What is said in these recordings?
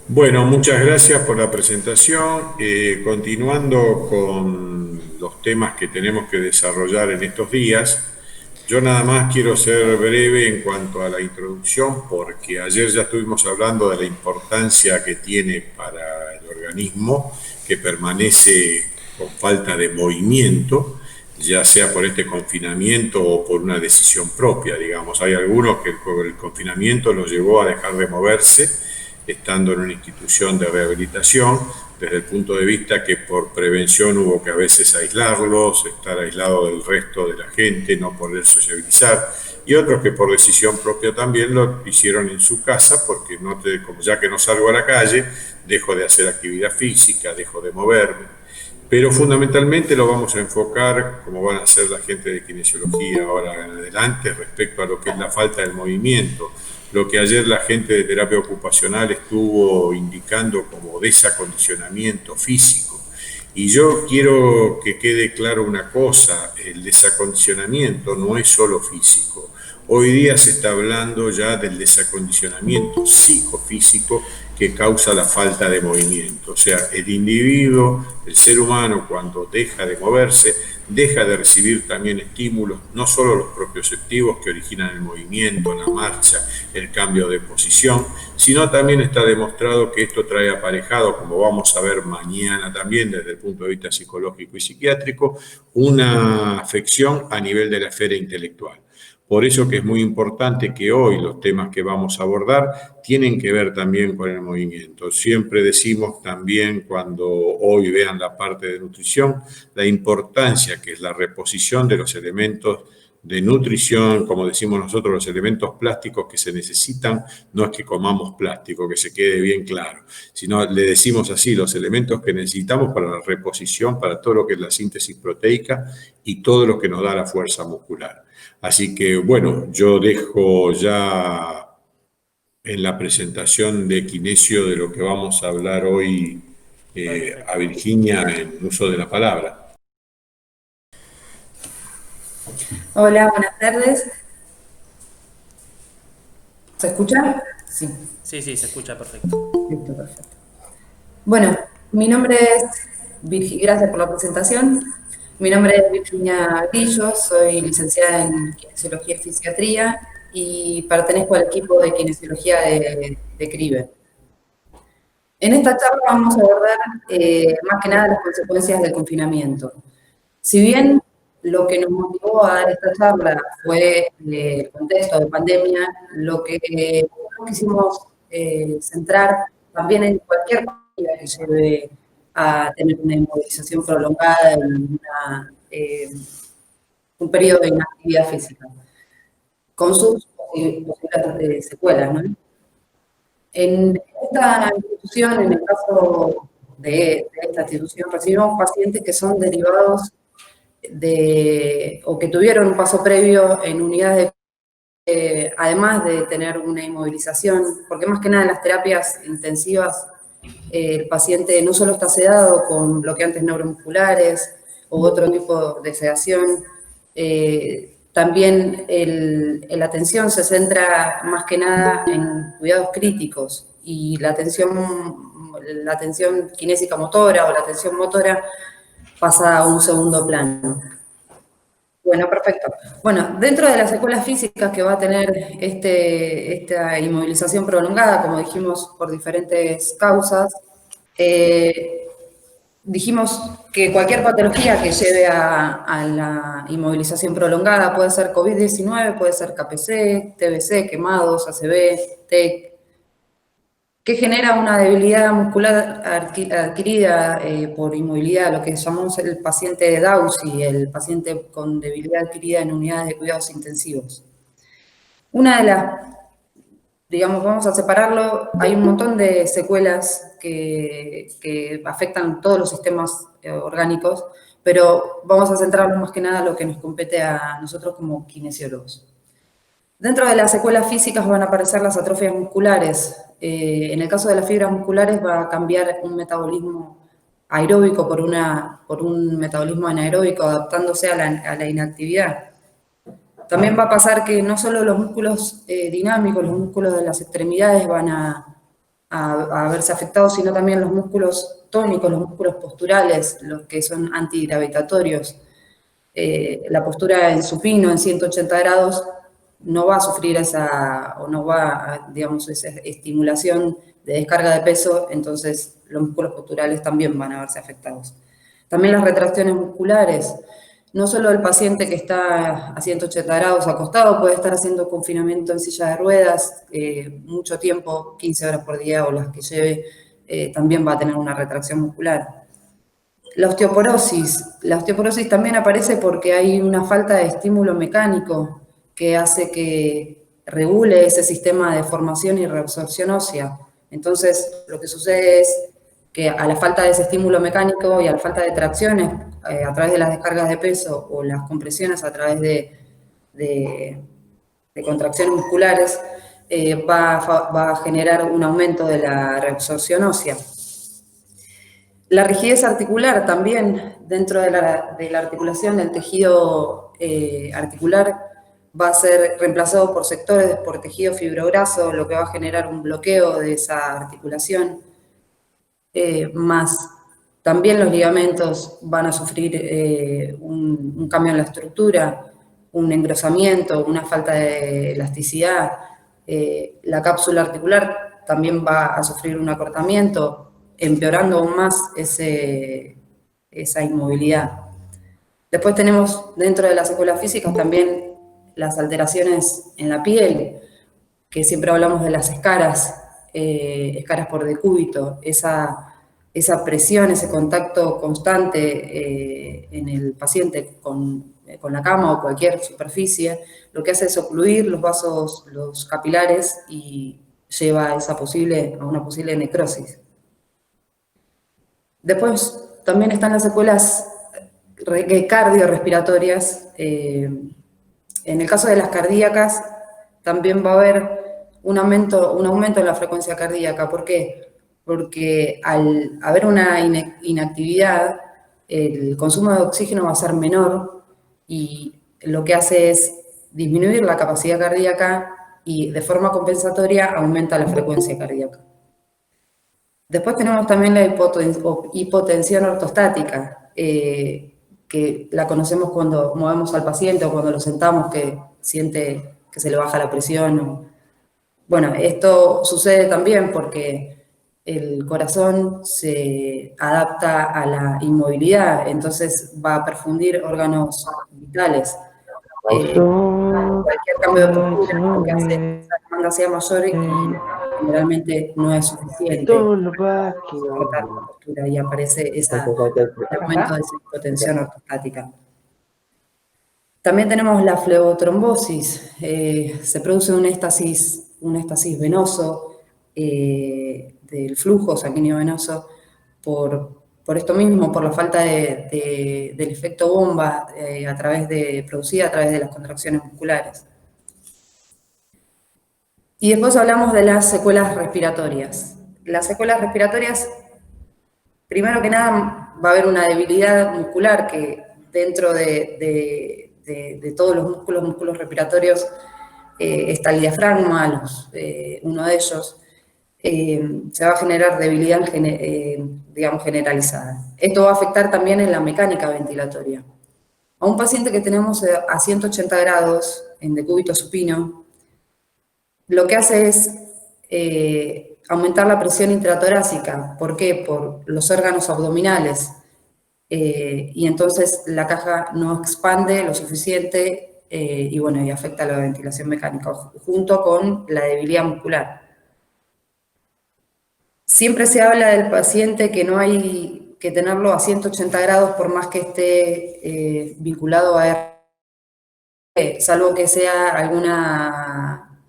Bueno, muchas gracias por la presentación. Continuando con los temas que tenemos que desarrollar en estos días, yo nada más quiero ser breve en cuanto a la introducción, porque ayer ya estuvimos hablando de la importancia que tiene para el organismo que permanece con falta de movimiento, ya sea por este confinamiento o por una decisión propia, digamos. Hay algunos que el confinamiento los llevó a dejar de moverse estando en una institución de rehabilitación, desde el punto de vista que por prevención hubo que a veces aislarlos, estar aislado del resto de la gente, no poder sociabilizar, y otros que por decisión propia también lo hicieron en su casa, porque como ya que no salgo a la calle, dejo de hacer actividad física, dejo de moverme. Pero fundamentalmente lo vamos a enfocar, como van a hacer la gente de kinesiología ahora en adelante, respecto a lo que es la falta del movimiento, lo que ayer la gente de terapia ocupacional estuvo indicando como desacondicionamiento físico. Y yo quiero que quede claro una cosa, el desacondicionamiento no es solo físico. Hoy día se está hablando ya del desacondicionamiento psicofísico que causa la falta de movimiento. O sea, el individuo, el ser humano, cuando deja de moverse, deja de recibir también estímulos, no solo los propioceptivos que originan el movimiento, la marcha, el cambio de posición, sino también está demostrado que esto trae aparejado, como vamos a ver mañana también desde el punto de vista psicológico y psiquiátrico, una afección a nivel de la esfera intelectual. Por eso que es muy importante que hoy los temas que vamos a abordar tienen que ver también con el movimiento. Siempre decimos también cuando hoy vean la parte de nutrición, la importancia que es la reposición de los elementos de nutrición, como decimos nosotros, los elementos plásticos que se necesitan, no es que comamos plástico, que se quede bien claro, sino le decimos así, los elementos que necesitamos para la reposición, para todo lo que es la síntesis proteica y todo lo que nos da la fuerza muscular. Así que, bueno, yo dejo ya en la presentación de Kinesio de lo que vamos a hablar hoy a Perfecto. Virginia en uso de la palabra. Hola, buenas tardes. ¿Se escucha? Sí, Sí, sí, se escucha perfecto. listo, perfecto. Bueno, mi nombre es Virginia, gracias por la presentación. Mi nombre es Virginia Grillo, soy licenciada en Kinesiología y Fisiatría y pertenezco al equipo de Kinesiología de CRIBE. En esta charla vamos a abordar más que nada las consecuencias del confinamiento. Si bien lo que nos motivó a dar esta charla fue el contexto de pandemia, lo que quisimos centrar también en cualquier medida que lleve a tener una inmovilización prolongada en un periodo de inactividad física, con sus posibles secuelas, ¿no? En esta institución, en el caso de esta institución, recibimos pacientes que son derivados o que tuvieron un paso previo en unidades además de tener una inmovilización, porque más que nada en las terapias intensivas el paciente no solo está sedado con bloqueantes neuromusculares u otro tipo de sedación, también la atención se centra más que nada en cuidados críticos y la atención kinésica motora o la atención motora pasa a un segundo plano. Bueno, perfecto. Bueno, dentro de las secuelas físicas que va a tener esta inmovilización prolongada, como dijimos, por diferentes causas, dijimos que cualquier patología que lleve a la inmovilización prolongada puede ser COVID-19, puede ser KPC, TBC, quemados, ACV, TEC, que genera una debilidad muscular adquirida por inmovilidad, lo que llamamos el paciente de DAUSI, el paciente con debilidad adquirida en unidades de cuidados intensivos. Una de las, digamos, vamos a separarlo, hay un montón de secuelas que afectan todos los sistemas orgánicos, pero vamos a centrarnos más que nada en lo que nos compete a nosotros como kinesiólogos. Dentro de las secuelas físicas van a aparecer las atrofias musculares. En el caso de las fibras musculares va a cambiar un metabolismo aeróbico por un metabolismo anaeróbico, adaptándose a la inactividad. También va a pasar que no solo los músculos dinámicos, los músculos de las extremidades van a a verse afectados, sino también los músculos tónicos, los músculos posturales, los que son antigravitatorios. La postura en supino, en 180 grados, no va a sufrir o no va a, digamos, esa estimulación de descarga de peso, entonces los músculos posturales también van a verse afectados. También las retracciones musculares. No solo el paciente que está a 180 grados acostado puede estar haciendo confinamiento en silla de ruedas mucho tiempo, 15 horas por día o las que lleve, también va a tener una retracción muscular. La osteoporosis también aparece porque hay una falta de estímulo mecánico que hace que regule ese sistema de formación y reabsorción ósea. Entonces, lo que sucede es que a la falta de ese estímulo mecánico y a la falta de tracciones a través de las descargas de peso o las compresiones a través de contracciones musculares, va a generar un aumento de la reabsorción ósea. La rigidez articular también, dentro de la articulación del tejido articular, va a ser reemplazado por tejido fibrograso, lo que va a generar un bloqueo de esa articulación. Más también los ligamentos van a sufrir un cambio en la estructura, un engrosamiento, una falta de elasticidad. La cápsula articular también va a sufrir un acortamiento, empeorando aún más esa inmovilidad. Después tenemos dentro de las secuelas físicas también las alteraciones en la piel, que siempre hablamos de las escaras por decúbito, esa presión, ese contacto constante en el paciente con la cama o cualquier superficie, lo que hace es ocluir los vasos, los capilares y lleva a una posible necrosis. Después también están las secuelas cardiorrespiratorias. En el caso de las cardíacas, también va a haber un aumento en la frecuencia cardíaca. ¿Por qué? Porque al haber una inactividad, el consumo de oxígeno va a ser menor y lo que hace es disminuir la capacidad cardíaca y de forma compensatoria aumenta la frecuencia cardíaca. Después tenemos también la hipotensión ortostática, que la conocemos cuando movemos al paciente o cuando lo sentamos, que siente que se le baja la presión. Bueno, esto sucede también porque el corazón se adapta a la inmovilidad, entonces va a perfundir órganos vitales. Cualquier cambio de postura lo que hace es que esa demanda sea mayor y generalmente no es suficiente cortar la postura y aparece ese aumento de esa hipotensión ortostática. También tenemos la flebotrombosis. Se produce un éstasis venoso del flujo sanguíneo venoso por esto mismo, por la falta del efecto bomba producida a través de las contracciones musculares. Y después hablamos de las secuelas respiratorias. Las secuelas respiratorias, primero que nada, va a haber una debilidad muscular que dentro de todos los músculos respiratorios está el diafragma, uno de ellos, se va a generar debilidad, digamos, generalizada. Esto va a afectar también en la mecánica ventilatoria. A un paciente que tenemos a 180 grados en decúbito supino, lo que hace es aumentar la presión intratorácica. ¿Por qué? Por los órganos abdominales. Y entonces la caja no expande lo suficiente y afecta la ventilación mecánica junto con la debilidad muscular. Siempre se habla del paciente que no hay que tenerlo a 180 grados por más que esté vinculado a salvo que sea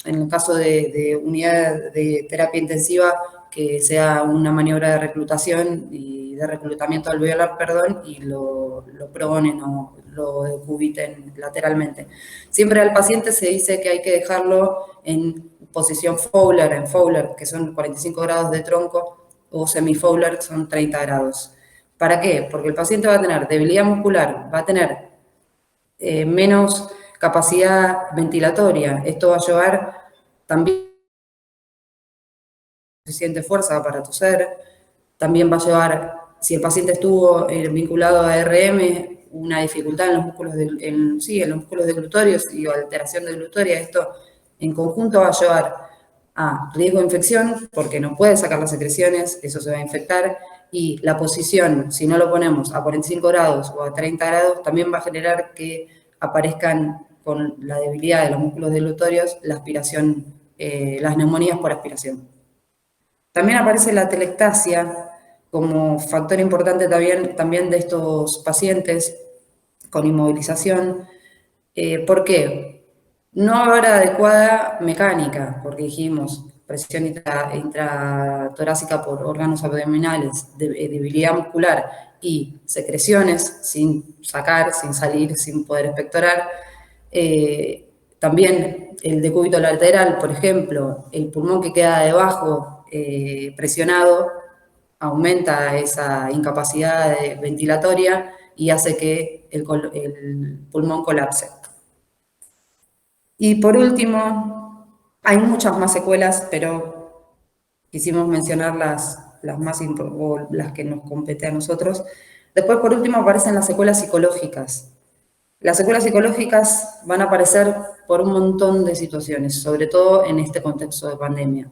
en el caso de unidad de terapia intensiva, que sea una maniobra de reclutación y de reclutamiento alveolar, y lo pronen o lo decúbiten lateralmente. Siempre al paciente se dice que hay que dejarlo en posición Fowler, que son 45 grados de tronco, o semi-Fowler, son 30 grados. ¿Para qué? Porque el paciente va a tener debilidad muscular, va a tener menos capacidad ventilatoria. Esto va a llevar también suficiente fuerza para toser. También va a llevar, si el paciente estuvo vinculado a RM, una dificultad en los músculos en los músculos deglutorios y alteración deglutoria, esto en conjunto va a llevar a riesgo de infección porque no puede sacar las secreciones, eso se va a infectar, y la posición, si no lo ponemos a 45 grados o a 30 grados, también va a generar que aparezcan con la debilidad de los músculos deglutorios la aspiración, las neumonías por aspiración. También aparece la telectasia como factor importante también de estos pacientes con inmovilización. ¿Por qué? No habrá adecuada mecánica, porque dijimos presión intratorácica por órganos abdominales, debilidad muscular y secreciones sin sacar, sin salir, sin poder expectorar. También el decúbito lateral, por ejemplo, el pulmón que queda debajo presionado aumenta esa incapacidad ventilatoria y hace que el pulmón colapse. Y por último, hay muchas más secuelas, pero quisimos mencionar las que nos competen a nosotros. Después, por último, aparecen las secuelas psicológicas. Las secuelas psicológicas van a aparecer por un montón de situaciones, sobre todo en este contexto de pandemia.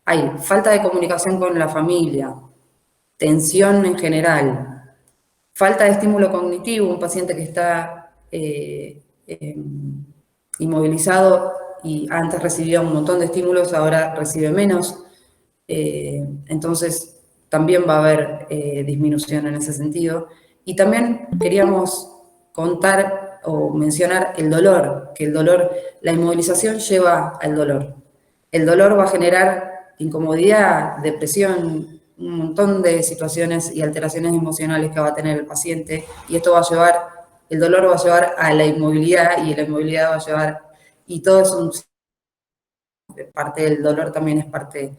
Hay falta de comunicación con la familia, tensión en general, falta de estímulo cognitivo, un paciente que está inmovilizado y antes recibía un montón de estímulos, ahora recibe menos, entonces también va a haber disminución en ese sentido. Y también queríamos contar o mencionar el dolor, que la inmovilización lleva al dolor. El dolor va a generar incomodidad, depresión, un montón de situaciones y alteraciones emocionales que va a tener el paciente, y esto va a llevar, el dolor va a llevar a la inmovilidad, y la inmovilidad va a llevar, y todo es parte del dolor también es parte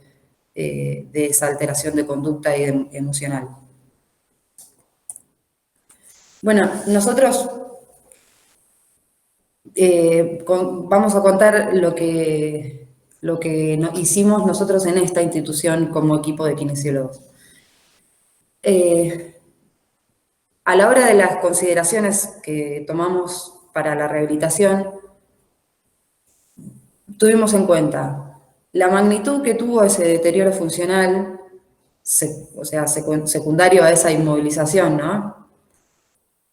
de esa alteración de conducta y emocional. Bueno, nosotros vamos a contar lo que hicimos nosotros en esta institución como equipo de kinesiólogos. A la hora de las consideraciones que tomamos para la rehabilitación, tuvimos en cuenta la magnitud que tuvo ese deterioro funcional, o sea, secundario a esa inmovilización, ¿no?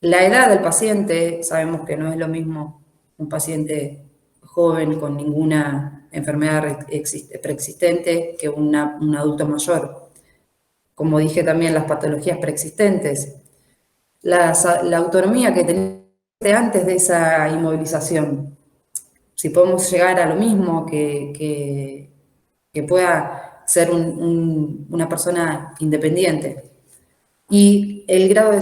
La edad del paciente, sabemos que no es lo mismo un paciente joven con ninguna enfermedad preexistente que un adulto mayor. Como dije también, las patologías preexistentes. La autonomía que tenía antes de esa inmovilización. Si podemos llegar a lo mismo, que pueda ser una persona independiente. Y el grado de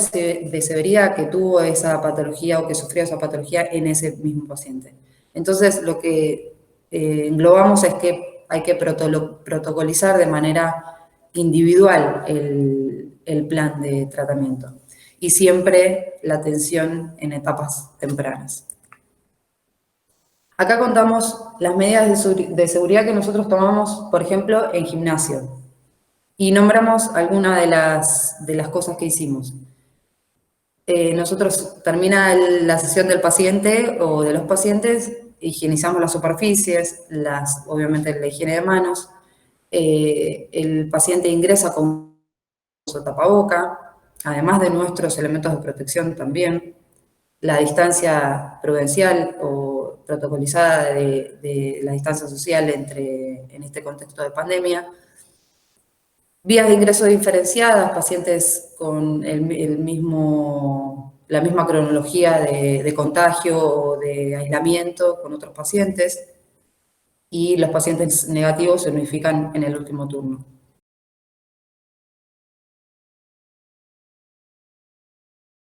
severidad que tuvo esa patología o que sufrió esa patología en ese mismo paciente. Entonces, lo que englobamos es que hay que protocolizar de manera individual el plan de tratamiento y siempre la atención en etapas tempranas. Acá contamos las medidas de seguridad que nosotros tomamos, por ejemplo, en gimnasio. Y nombramos algunas de las cosas que hicimos. Nosotros termina la sesión del paciente o de los pacientes, higienizamos las superficies, obviamente la higiene de manos. El paciente ingresa con su tapaboca, además de nuestros elementos de protección también. La distancia prudencial o protocolizada de la distancia social en este contexto de pandemia. Vías de ingreso diferenciadas, pacientes con la misma cronología de contagio o de aislamiento con otros pacientes, y los pacientes negativos se unifican en el último turno.